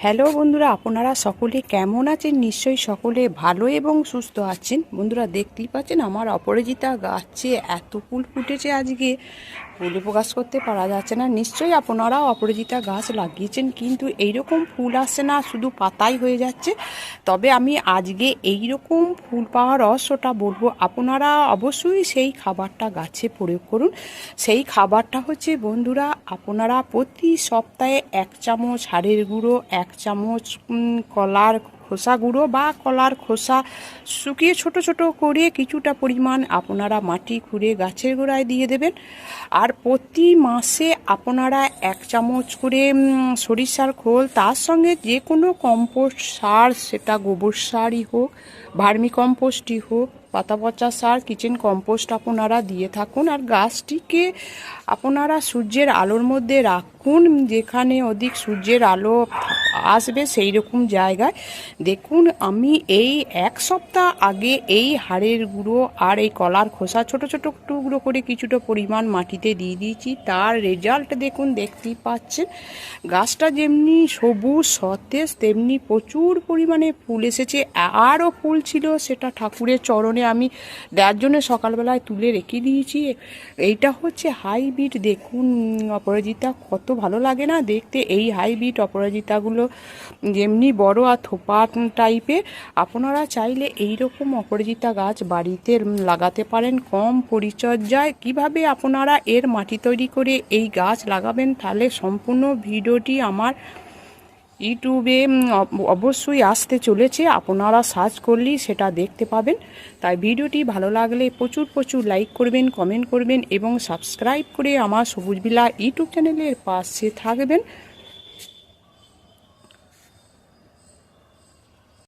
Hello বন্ধুরা, আপনারা সকলে কেমন আছেন? নিশ্চয়ই সকলে ভালো এবং সুস্থ আছেন। বন্ধুরা দেখতেই পাচ্ছেন আমার অপরাজিতা গাছে এত ফুল ফুটেছে, আজকে বলে প্রকাশ করতে পারা যাচ্ছে না। নিশ্চয়ই আপনারাও অপরাজিতা গাছ লাগিয়েছেন, কিন্তু এইরকম ফুল আসছে না, শুধু পাতাই হয়ে যাচ্ছে। তবে আমি আজকে এইরকম ফুল পাওয়ার রহস্যটা বলবো। আপনারা অবশ্যই সেই খাবারটা গাছে প্রয়োগ করুন। সেই খাবারটা হচ্ছে বন্ধুরা, আপনারা প্রতি সপ্তাহে 1 চামচ হাড়ের গুঁড়ো, 1 চামচ কলার খোসা গুঁড়ো বা কলার খোসা শুকিয়ে ছোট ছোট করে কিছুটা পরিমাণ আপনারা মাটি খুঁড়ে গাছের গোড়ায় দিয়ে দেবেন। আর প্রতি মাসে আপনারা 1 চামচ করে সরিষার খোল, তার সঙ্গে যে কোনো কম্পোস্ট সার, সেটা গোবর সারই হোক, ভার্মি কম্পোস্টই হোক, পাতা পচা সার, কিচেন কম্পোস্ট আপনারা দিয়ে থাকুন। আর গাছটিকে আপনারা সূর্যের আলোর মধ্যে রাখুন, যেখানে অধিক সূর্যের আলো আসবে সেই রকম জায়গায়। দেখুন, আমি এই 1 সপ্তাহ আগে এই হাড়ের গুঁড়ো আর এই কলার খোসা ছোট ছোট টুকরো করে কিছুটা পরিমাণ মাটিতে দিয়ে দিয়েছি। তার রেজাল্ট দেখুন, দেখতেই পাচ্ছেন। গাছটা যেমনি সবুজ সতেজ, তেমনি প্রচুর পরিমাণে ফুল এসেছে। আরও ফুল ছিল, সেটা ঠাকুরের চরণে আমি দেওয়ার জন্য সকালবেলায় তুলে রেখে দিয়েছি। এইটা হচ্ছে হাইব্রিড। দেখুন অপরাজিতা কত ভালো লাগে না দেখতে। এই হাইব্রিড অপরাজিতাগুলো যেমনি বড় আর থোপা টাইপের। আপনারা চাইলে এই রকম অপরাজিতা গাছ বাড়িতে লাগাতে পারেন কম পরিচর্যায়। কিভাবে আপনারা এর মাটি তৈরি করে এই গাছ লাগাবেন, তাহলে সম্পূর্ণ ভিডিওটি আমার ইউটিউবে অবশ্যই আসতে চলেছে। আপনারা সার্চ করলেই সেটা দেখতে পাবেন। তাই ভিডিওটি ভালো লাগলে প্রচুর প্রচুর লাইক করবেন, কমেন্ট করবেন এবং সাবস্ক্রাইব করে আমার সবুজ বিলা ইউটিউব চ্যানেলের পাশে থাকবেন।